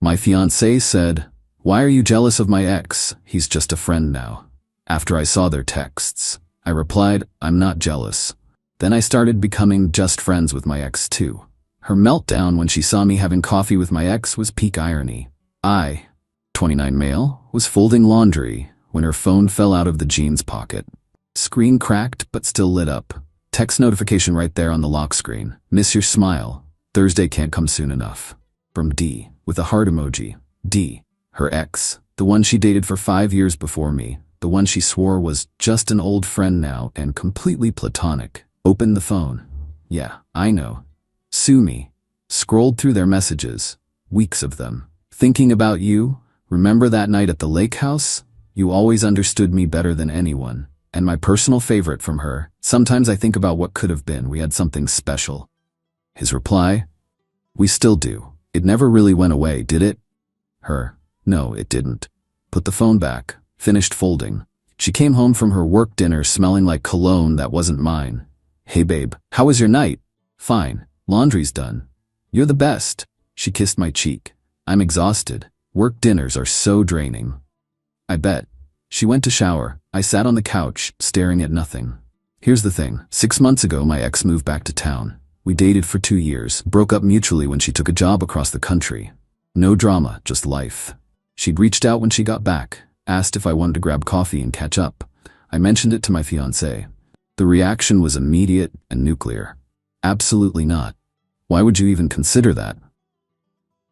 My fiancée said, "Why are you jealous of my ex? He's just a friend now." After I saw their texts, I replied, "I'm not jealous." Then I started becoming just friends with my ex too. Her meltdown when she saw me having coffee with my ex was peak irony. I, 29 male, was folding laundry when her phone fell out of the jeans pocket. Screen cracked but still lit up. Text notification right there on the lock screen. "Miss your smile. Thursday can't come soon enough." From D, with a heart emoji. D, her ex, the one she dated for 5 years before me, the one she swore was just an old friend now and completely platonic. Opened the phone. Yeah, I know. Sue me. Scrolled through their messages. Weeks of them. "Thinking about you. Remember that night at the lake house? You always understood me better than anyone." And my personal favorite from her, "Sometimes I think about what could have been. We had something special." His reply, "We still do. It never really went away, did it?" Her, "No, it didn't." Put the phone back. Finished folding. She came home from her work dinner smelling like cologne that wasn't mine. "Hey babe, how was your night?" "Fine. Laundry's done." "You're the best." She kissed my cheek. "I'm exhausted. Work dinners are so draining." "I bet." She went to shower. I sat on the couch, staring at nothing. Here's the thing. 6 months ago, my ex moved back to town. We dated for 2 years, broke up mutually when she took a job across the country. No drama, just life. She'd reached out when she got back, asked if I wanted to grab coffee and catch up. I mentioned it to my fiancé. The reaction was immediate and nuclear. "Absolutely not. Why would you even consider that?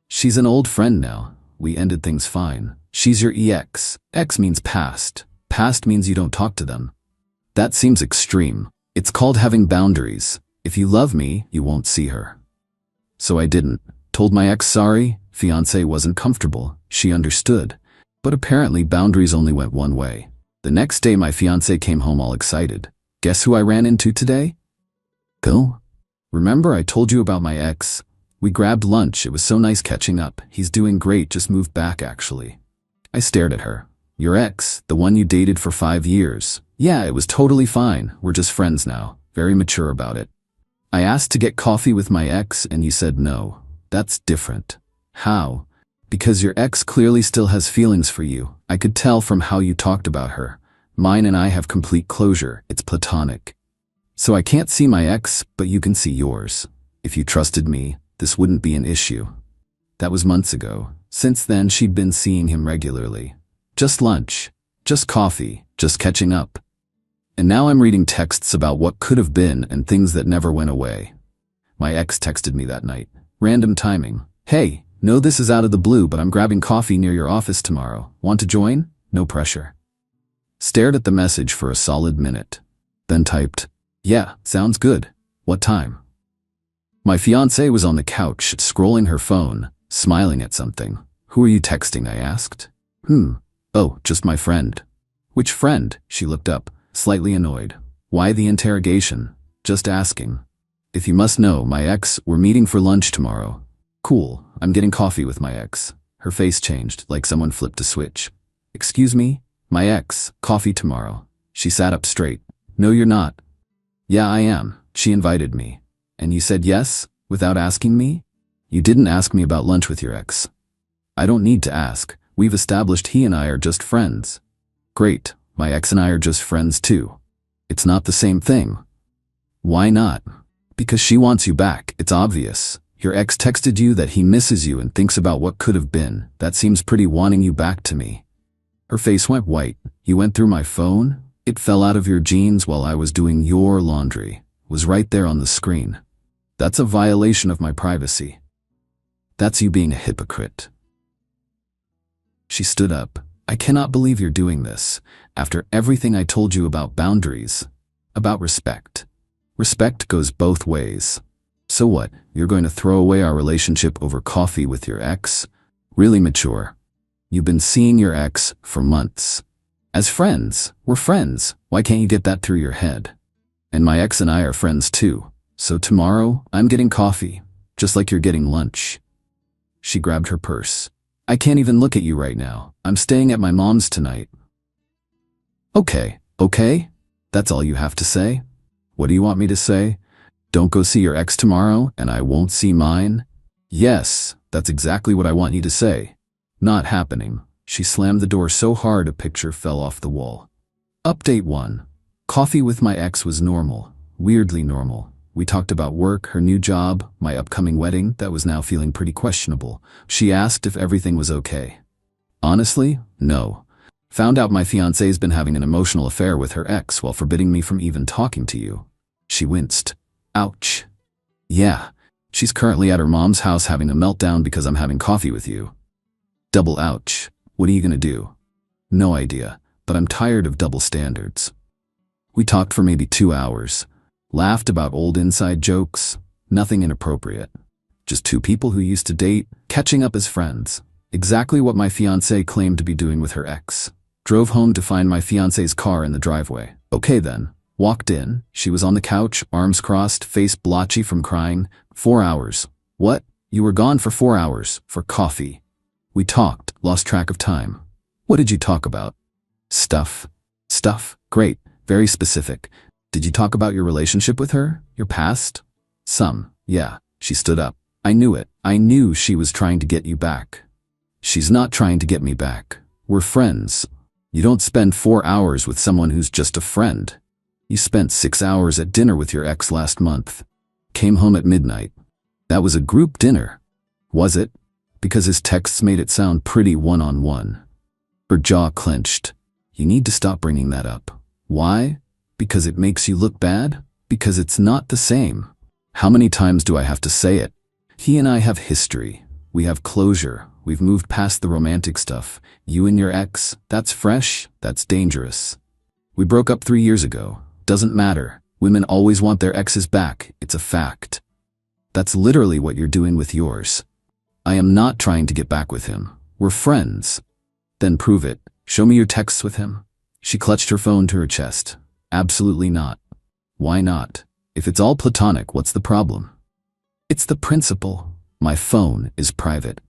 She's an old friend now. We ended things fine. She's your ex. Ex means past. Past means you don't talk to them. That seems extreme. It's called having boundaries. If you love me, you won't see her." So I didn't. Told my ex sorry. Fiancé wasn't comfortable. She understood. But apparently boundaries only went one way. The next day my fiancé came home all excited. "Guess who I ran into today?" "Go." "Remember I told you about my ex? We grabbed lunch. It was so nice catching up. He's doing great, just moved back actually." I stared at her. "Your ex, the one you dated for 5 years. Yeah, it was totally fine. We're just friends now. Very mature about it." "I asked to get coffee with my ex and you said no. That's different." "How?" "Because your ex clearly still has feelings for you. I could tell from how you talked about her. Mine and I have complete closure. It's platonic. So I can't see my ex, but you can see yours. If you trusted me, this wouldn't be an issue." That was months ago. Since then, she'd been seeing him regularly. Just lunch. Just coffee. Just catching up. And now I'm reading texts about what could have been and things that never went away. My ex texted me that night. Random timing. "Hey, know this is out of the blue, but I'm grabbing coffee near your office tomorrow. Want to join? No pressure." Stared at the message for a solid minute. Then typed, "Yeah, sounds good. What time?" My fiancée was on the couch, scrolling her phone, smiling at something. "Who are you texting?" I asked. "Oh, just my friend." "Which friend?" She looked up, slightly annoyed. "Why the interrogation?" "Just asking." "If you must know, my ex, we're meeting for lunch tomorrow." "Cool, I'm getting coffee with my ex." Her face changed, like someone flipped a switch. "Excuse me? My ex, coffee tomorrow." She sat up straight. "No, you're not." "Yeah, I am. She invited me." "And you said yes, without asking me?" "You didn't ask me about lunch with your ex." "I don't need to ask. We've established he and I are just friends." "Great, my ex and I are just friends too." "It's not the same thing." "Why not?" "Because she wants you back, it's obvious. Your ex texted you that he misses you and thinks about what could have been. That seems pretty wanting you back to me." Her face went white. "You went through my phone? It fell out of your jeans while I was doing your laundry. Was right there on the screen. That's a violation of my privacy. That's you being a hypocrite." She stood up. "I cannot believe you're doing this. After everything I told you about boundaries, about respect. Respect goes both ways. So what, you're going to throw away our relationship over coffee with your ex? Really mature. You've been seeing your ex for months. As friends, we're friends. Why can't you get that through your head? And my ex and I are friends too. So tomorrow, I'm getting coffee, just like you're getting lunch." She grabbed her purse. "I can't even look at you right now. I'm staying at my mom's tonight." Okay. That's all you have to say? What do you want me to say? Don't go see your ex tomorrow and I won't see mine? Yes, That's exactly what I want you to say. Not happening. She slammed the door so hard a picture fell off the wall. Update 1. Coffee with my ex was normal. Weirdly normal. We talked about work, her new job, my upcoming wedding that was now feeling pretty questionable. She asked if everything was okay. Honestly, no. Found out my fiancée's been having an emotional affair with her ex while forbidding me from even talking to you. She winced. Ouch. Yeah. She's currently at her mom's house having a meltdown because I'm having coffee with you. Double ouch. What are you gonna do? No idea, but I'm tired of double standards. We talked for maybe 2 hours. Laughed about old inside jokes. Nothing inappropriate. Just two people who used to date, catching up as friends. Exactly what my fiancée claimed to be doing with her ex. Drove home to find my fiancée's car in the driveway. Okay then. Walked in. She was on the couch, arms crossed, face blotchy from crying. 4 hours. What? You were gone for 4 hours. For coffee. We talked. Lost track of time. What did you talk about? Stuff. Stuff? Great. Very specific. Did you talk about your relationship with her? Your past? Some. Yeah. She stood up. I knew it. I knew she was trying to get you back. She's not trying to get me back. We're friends. You don't spend 4 hours with someone who's just a friend. You spent 6 hours at dinner with your ex last month. Came home at midnight. That was a group dinner. Was it? Because his texts made it sound pretty one-on-one. Her jaw clenched. You need to stop bringing that up. Why? Because it makes you look bad? Because it's not the same. How many times do I have to say it? He and I have history. We have closure. We've moved past the romantic stuff. You and your ex, that's fresh, that's dangerous. We broke up 3 years ago. Doesn't matter. Women always want their exes back. It's a fact. That's literally what you're doing with yours. I am not trying to get back with him. We're friends. Then prove it. Show me your texts with him. She clutched her phone to her chest. Absolutely not. Why not? If it's all platonic, what's the problem? It's the principle. My phone is private.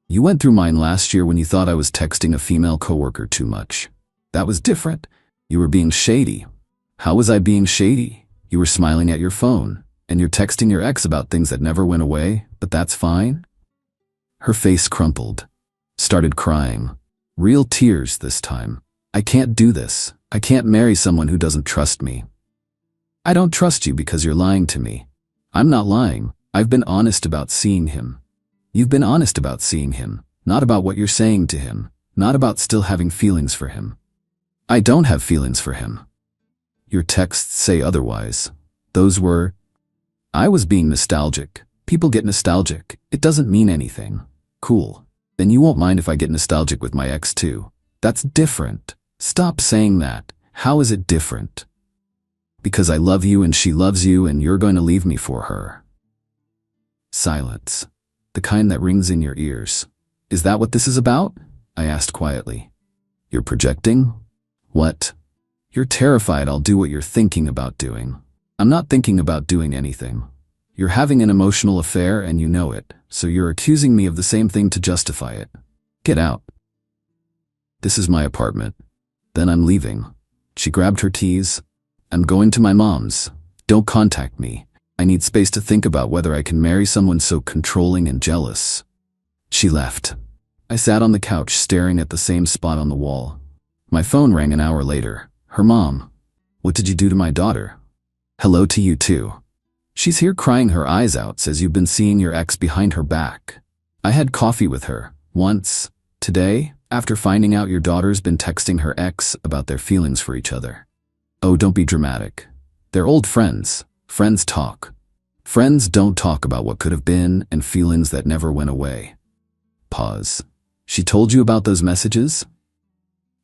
You went through mine last year when you thought I was texting a female coworker too much. That was different. You were being shady. How was I being shady? You were smiling at your phone, and you're texting your ex about things that never went away, but that's fine? Her face crumpled. Started crying. Real tears this time. I can't do this. I can't marry someone who doesn't trust me. I don't trust you because you're lying to me. I'm not lying. I've been honest about seeing him. You've been honest about seeing him, not about what you're saying to him, not about still having feelings for him. I don't have feelings for him. Your texts say otherwise. Those were, I was being nostalgic. People get nostalgic. It doesn't mean anything. Cool. Then you won't mind if I get nostalgic with my ex too. That's different. Stop saying that. How is it different? Because I love you and she loves you and you're going to leave me for her. Silence. The kind that rings in your ears. Is that what this is about? I asked quietly. You're projecting? What? You're terrified I'll do what you're thinking about doing. I'm not thinking about doing anything. You're having an emotional affair and you know it, so you're accusing me of the same thing to justify it. Get out. This is my apartment. Then I'm leaving. She grabbed her keys. I'm going to my mom's. Don't contact me. I need space to think about whether I can marry someone so controlling and jealous. She left. I sat on the couch staring at the same spot on the wall. My phone rang an hour later. Her mom. What did you do to my daughter? Hello to you too. She's here crying her eyes out, says you've been seeing your ex behind her back. I had coffee with her. Once. Today, after finding out your daughter's been texting her ex about their feelings for each other. Oh, don't be dramatic. They're old friends. Friends talk. Friends don't talk about what could have been and feelings that never went away. Pause. She told you about those messages?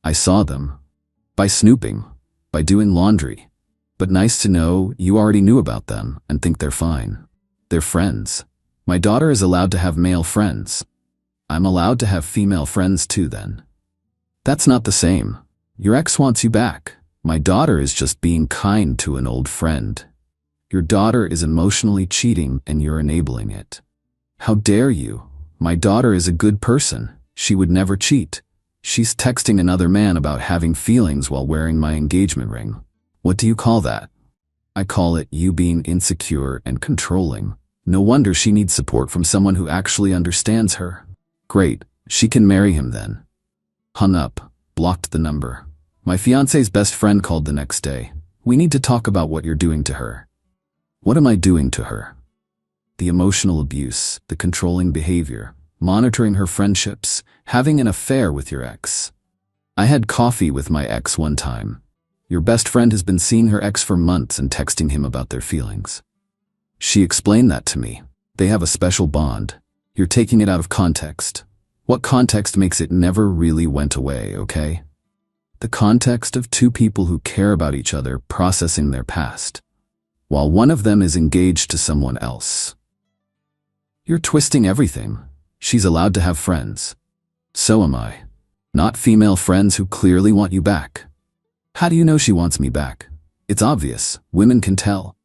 I saw them. By snooping. By doing laundry. But nice to know you already knew about them and think they're fine. They're friends. My daughter is allowed to have male friends. I'm allowed to have female friends too then. That's not the same. Your ex wants you back. My daughter is just being kind to an old friend. Your daughter is emotionally cheating and you're enabling it. How dare you? My daughter is a good person. She would never cheat. She's texting another man about having feelings while wearing my engagement ring. What do you call that? I call it you being insecure and controlling. No wonder she needs support from someone who actually understands her. Great, she can marry him then. Hung up, blocked the number. My fiancé's best friend called the next day. We need to talk about what you're doing to her. What am I doing to her? The emotional abuse, the controlling behavior, monitoring her friendships, having an affair with your ex. I had coffee with my ex one time. Your best friend has been seeing her ex for months and texting him about their feelings. She explained that to me. They have a special bond. You're taking it out of context. What context makes it never really went away, okay? The context of two people who care about each other processing their past, while one of them is engaged to someone else. You're twisting everything. She's allowed to have friends. So am I. Not female friends who clearly want you back. How do you know she wants me back? It's obvious. Women can tell.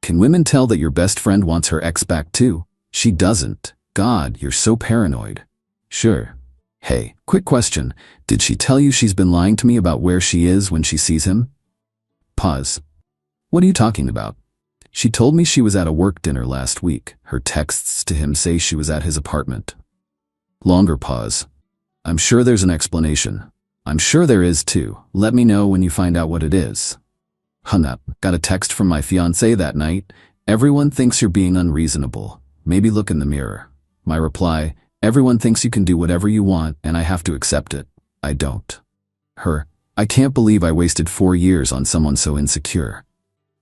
Can women tell that your best friend wants her ex back too? She doesn't. God, you're so paranoid. Sure. Hey, quick question. Did she tell you she's been lying to me about where she is when she sees him? Pause. What are you talking about? She told me she was at a work dinner last week. Her texts to him say she was at his apartment. Longer pause. I'm sure there's an explanation. I'm sure there is too. Let me know when you find out what it is. Hung up. Got a text from my fiancé that night. Everyone thinks you're being unreasonable. Maybe look in the mirror. My reply, everyone thinks you can do whatever you want and I have to accept it. I don't. Her, I can't believe I wasted 4 years on someone so insecure.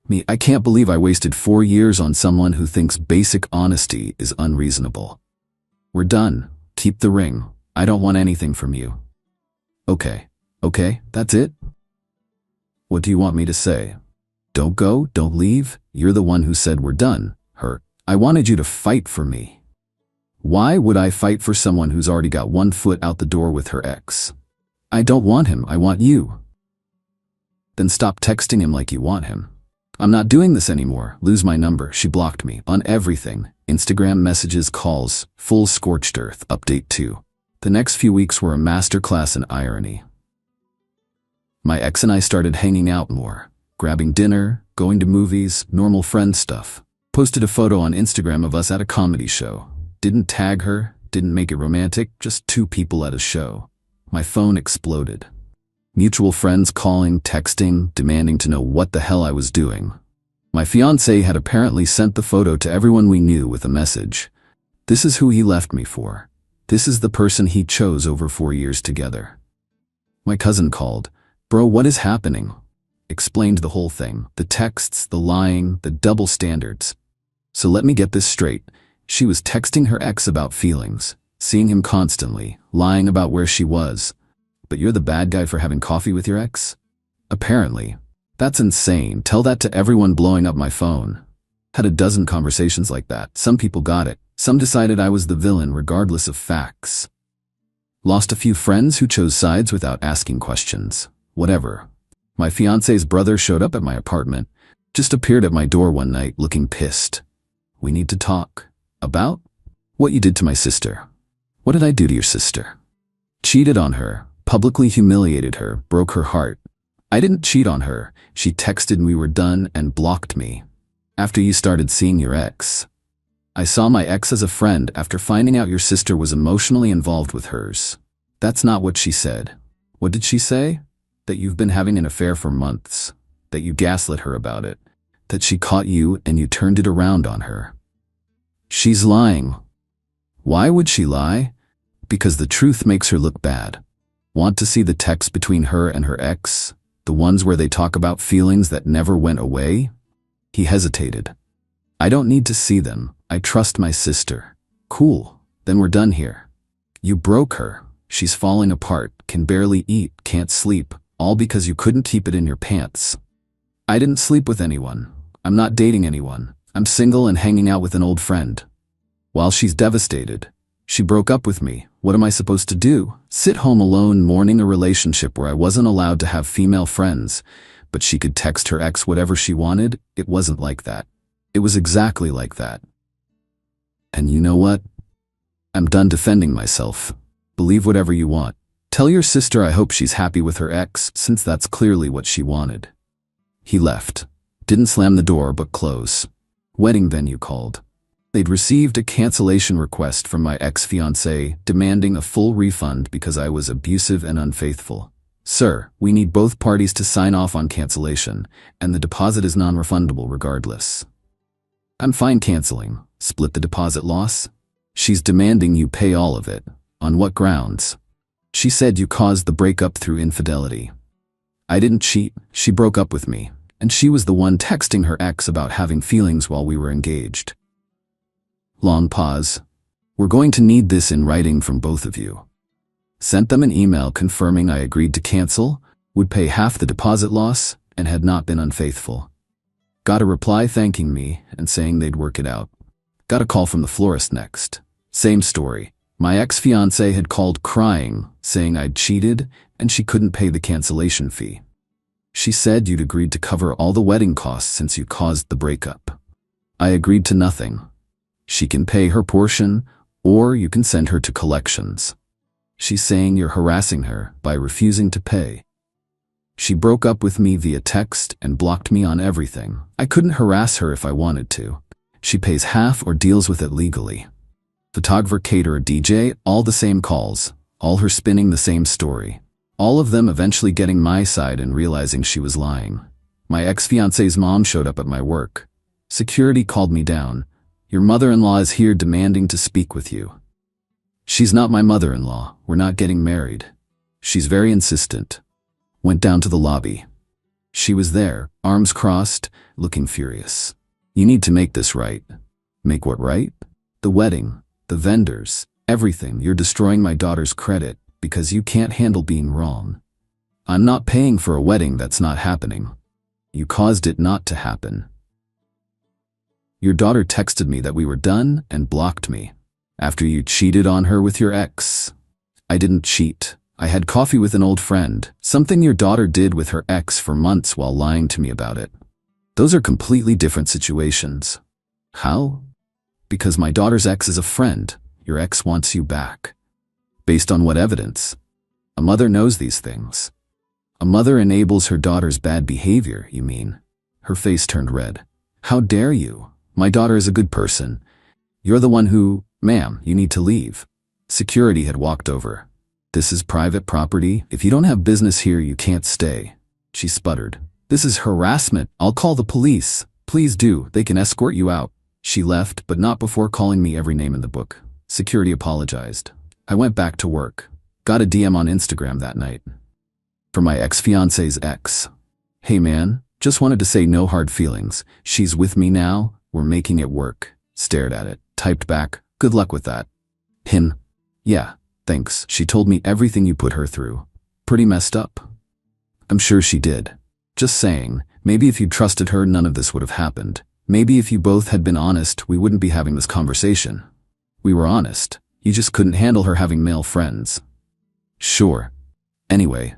Me, I can't believe I wasted 4 years on someone who thinks basic honesty is unreasonable. We're done. Keep the ring. I don't want anything from you. Okay, that's it? What do you want me to say? Don't go, don't leave. You're the one who said we're done. Her, I wanted you to fight for me. Why would I fight for someone who's already got 1 foot out the door with her ex? I don't want him, I want you. Then stop texting him like you want him. I'm not doing this anymore. Lose my number. She blocked me on everything. Instagram messages, calls, full scorched earth. Update 2. The next few weeks were a masterclass in irony. My ex and I started hanging out more, grabbing dinner, going to movies, normal friend stuff. Posted a photo on Instagram of us at a comedy show. Didn't tag her, didn't make it romantic, just 2 people at a show. My phone exploded. Mutual friends calling, texting, demanding to know what the hell I was doing. My fiancé had apparently sent the photo to everyone we knew with a message. This is who he left me for. This is the person he chose over 4 years together. My cousin called. Bro, what is happening? Explained the whole thing. The texts, the lying, the double standards. So let me get this straight. She was texting her ex about feelings, seeing him constantly, lying about where she was. But you're the bad guy for having coffee with your ex? Apparently. That's insane. Tell that to everyone blowing up my phone. Had a dozen conversations like that. Some people got it. Some decided I was the villain regardless of facts. Lost a few friends who chose sides without asking questions. Whatever. My fiancé's brother showed up at my apartment. Just appeared at my door one night looking pissed. We need to talk. About? What you did to my sister. What did I do to your sister? Cheated on her. Publicly humiliated her, broke her heart. I didn't cheat on her. She texted we were done and blocked me. After you started seeing your ex. I saw my ex as a friend after finding out your sister was emotionally involved with hers. That's not what she said. What did she say? That you've been having an affair for months. That you gaslit her about it. That she caught you and you turned it around on her. She's lying. Why would she lie? Because the truth makes her look bad. Want to see the texts between her and her ex? The ones where they talk about feelings that never went away? He hesitated. I don't need to see them. I trust my sister. Cool. Then we're done here. You broke her. She's falling apart, can barely eat, can't sleep, all because you couldn't keep it in your pants. I didn't sleep with anyone. I'm not dating anyone. I'm single and hanging out with an old friend. While she's devastated, she broke up with me. What am I supposed to do? Sit home alone mourning a relationship where I wasn't allowed to have female friends, but she could text her ex whatever she wanted? It wasn't like that. It was exactly like that. And you know what? I'm done defending myself. Believe whatever you want. Tell your sister I hope she's happy with her ex, since that's clearly what she wanted. He left. Didn't slam the door but close. Wedding venue called. They'd received a cancellation request from my ex-fiancée demanding a full refund because I was abusive and unfaithful. Sir, we need both parties to sign off on cancellation, and the deposit is non-refundable regardless. I'm fine canceling. Split the deposit loss? She's demanding you pay all of it. On what grounds? She said you caused the breakup through infidelity. I didn't cheat. She broke up with me, and she was the one texting her ex about having feelings while we were engaged. Long pause. We're going to need this in writing from both of you. Sent them an email confirming I agreed to cancel, would pay half the deposit loss, and had not been unfaithful. Got a reply thanking me and saying they'd work it out. Got a call from the florist next. Same story. My ex-fiancée had called crying, saying I'd cheated and she couldn't pay the cancellation fee. She said you'd agreed to cover all the wedding costs since you caused the breakup. I agreed to nothing. She can pay her portion, or you can send her to collections. She's saying you're harassing her by refusing to pay. She broke up with me via text and blocked me on everything. I couldn't harass her if I wanted to. She pays half or deals with it legally. Photographer, caterer, DJ, all the same calls, all her spinning the same story. All of them eventually getting my side and realizing she was lying. My ex-fiancée's mom showed up at my work. Security called me down. Your mother-in-law is here demanding to speak with you. She's not my mother-in-law. We're not getting married. She's very insistent. Went down to the lobby. She was there, arms crossed, looking furious. You need to make this right. Make what right? The wedding, the vendors, everything. You're destroying my daughter's credit because you can't handle being wrong. I'm not paying for a wedding that's not happening. You caused it not to happen. Your daughter texted me that we were done and blocked me. After you cheated on her with your ex. I didn't cheat. I had coffee with an old friend, something your daughter did with her ex for months while lying to me about it. Those are completely different situations. How? Because my daughter's ex is a friend. Your ex wants you back. Based on what evidence? A mother knows these things. A mother enables her daughter's bad behavior, you mean? Her face turned red. How dare you? My daughter is a good person. You're the one who, ma'am, you need to leave. Security had walked over. This is private property. If you don't have business here, you can't stay. She sputtered. This is harassment. I'll call the police. Please do. They can escort you out. She left, but not before calling me every name in the book. Security apologized. I went back to work. Got a DM on Instagram that night. For my ex-fiancée's ex. Hey man, just wanted to say no hard feelings. She's with me now. We're making it work. Stared at it. Typed back. Good luck with that. Him. Yeah, thanks. She told me everything you put her through. Pretty messed up. I'm sure she did. Just saying, maybe if you trusted her, none of this would have happened. Maybe if you both had been honest, we wouldn't be having this conversation. We were honest. You just couldn't handle her having male friends. Sure. Anyway,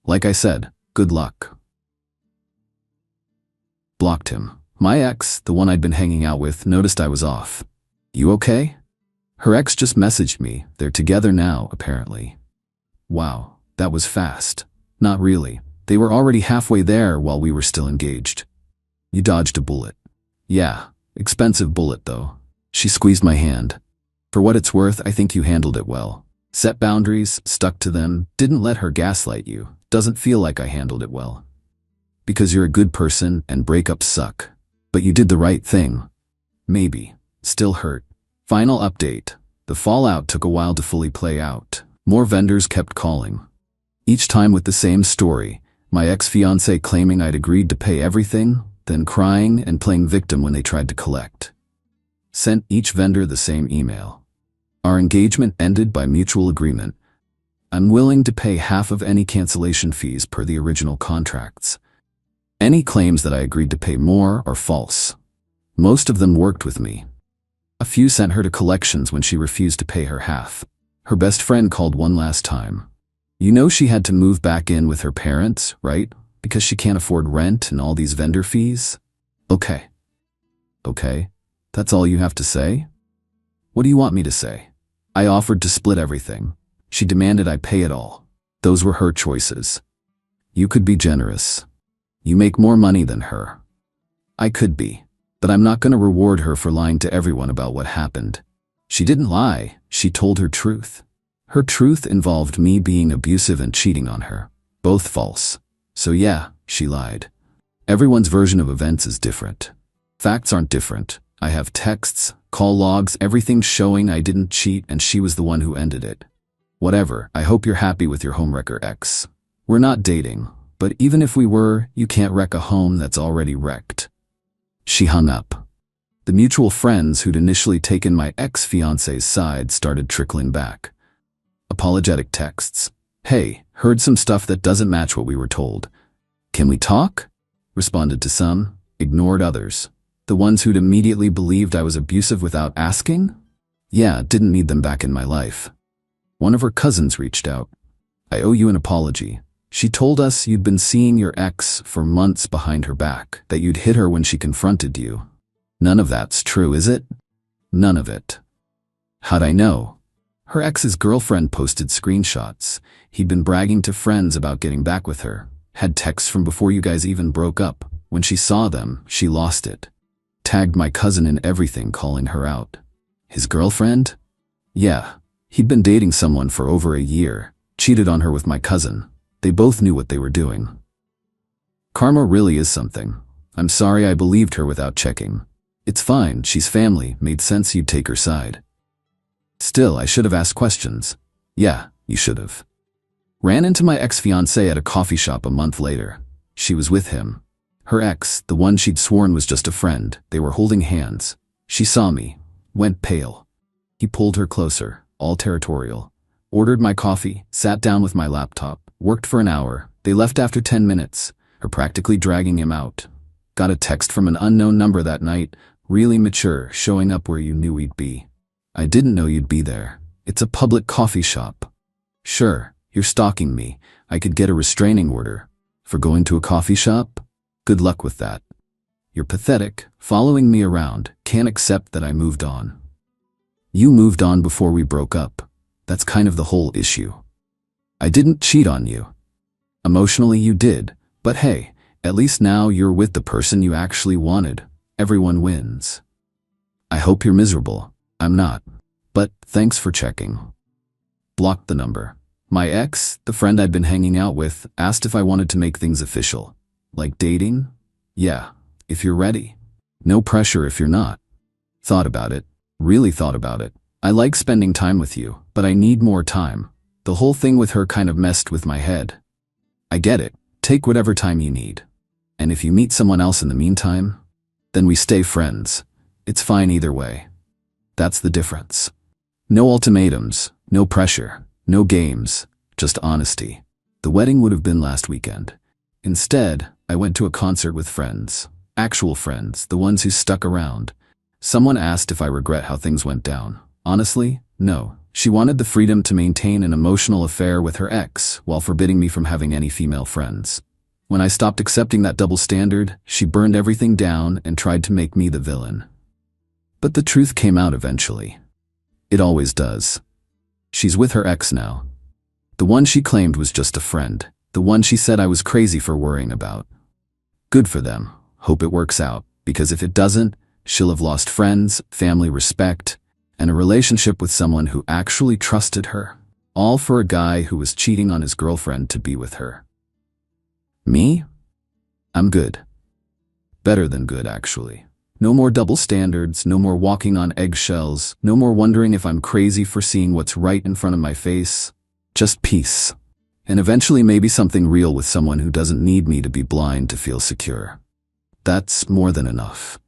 like I said, good luck. Blocked him. My ex, the one I'd been hanging out with, noticed I was off. You okay? Her ex just messaged me. They're together now, apparently. Wow, that was fast. Not really. They were already halfway there while we were still engaged. You dodged a bullet. Yeah, expensive bullet though. She squeezed my hand. For what it's worth, I think you handled it well. Set boundaries, stuck to them, didn't let her gaslight you. Doesn't feel like I handled it well. Because you're a good person and breakups suck. But you did the right thing. Maybe. Still hurt. Final update. The fallout took a while to fully play out. More vendors kept calling. Each time with the same story. My ex-fiancée claiming I'd agreed to pay everything, then crying and playing victim when they tried to collect. Sent each vendor the same email. Our engagement ended by mutual agreement. I'm willing to pay half of any cancellation fees per the original contracts. Any claims that I agreed to pay more are false. Most of them worked with me. A few sent her to collections when she refused to pay her half. Her best friend called one last time. You know she had to move back in with her parents, right? Because she can't afford rent and all these vendor fees? Okay. Okay? That's all you have to say? What do you want me to say? I offered to split everything. She demanded I pay it all. Those were her choices. You could be generous. You make more money than her. I could be. But I'm not gonna reward her for lying to everyone about what happened. She didn't lie, she told her truth. Her truth involved me being abusive and cheating on her. Both false. So yeah, she lied. Everyone's version of events is different. Facts aren't different. I have texts, call logs, everything showing I didn't cheat and she was the one who ended it. Whatever, I hope you're happy with your homewrecker ex. We're not dating, but even if we were, you can't wreck a home that's already wrecked. She hung up. The mutual friends who'd initially taken my ex-fiancée's side started trickling back. Apologetic texts. Hey, heard some stuff that doesn't match what we were told. Can we talk? Responded to some, ignored others. The ones who'd immediately believed I was abusive without asking? Yeah, didn't need them back in my life. One of her cousins reached out. I owe you an apology. She told us you'd been seeing your ex for months behind her back, that you'd hit her when she confronted you. None of that's true, is it? None of it. How'd I know? Her ex's girlfriend posted screenshots. He'd been bragging to friends about getting back with her. Had texts from before you guys even broke up. When she saw them, she lost it. Tagged my cousin in everything, calling her out. His girlfriend? Yeah. He'd been dating someone for over a year. Cheated on her with my cousin. They both knew what they were doing. Karma really is something. I'm sorry I believed her without checking. It's fine, she's family, made sense you'd take her side. Still, I should have asked questions. Yeah, you should have. Ran into my ex-fiancée at a coffee shop a month later. She was with him. Her ex, the one she'd sworn was just a friend, they were holding hands. She saw me, went pale. He pulled her closer, all territorial. Ordered my coffee, sat down with my laptop, worked for an hour. They left after 10 minutes, her practically dragging him out. Got a text from an unknown number that night, really mature, showing up where you knew we'd be. I didn't know you'd be there. It's a public coffee shop. Sure, you're stalking me. I could get a restraining order. For going to a coffee shop? Good luck with that. You're pathetic, following me around, can't accept that I moved on. You moved on before we broke up. That's kind of the whole issue. I didn't cheat on you. Emotionally you did, but hey, at least now you're with the person you actually wanted. Everyone wins. I hope you're miserable. I'm not. But thanks for checking. Blocked the number. My ex, the friend I'd been hanging out with, asked if I wanted to make things official. Like dating? Yeah, if you're ready. No pressure if you're not. Thought about it. Really thought about it. I like spending time with you, but I need more time. The whole thing with her kind of messed with my head. I get it. Take whatever time you need. And if you meet someone else in the meantime, then we stay friends. It's fine either way. That's the difference. No ultimatums, no pressure, no games, just honesty. The wedding would have been last weekend. Instead, I went to a concert with friends. Actual friends, the ones who stuck around. Someone asked if I regret how things went down. Honestly, no. She wanted the freedom to maintain an emotional affair with her ex while forbidding me from having any female friends. When I stopped accepting that double standard, she burned everything down and tried to make me the villain. But the truth came out eventually. It always does. She's with her ex now. The one she claimed was just a friend. The one she said I was crazy for worrying about. Good for them. Hope it works out, because if it doesn't, she'll have lost friends, family respect, and a relationship with someone who actually trusted her. All for a guy who was cheating on his girlfriend to be with her. Me? I'm good. Better than good, actually. No more double standards, no more walking on eggshells, no more wondering if I'm crazy for seeing what's right in front of my face. Just peace. And eventually maybe something real with someone who doesn't need me to be blind to feel secure. That's more than enough.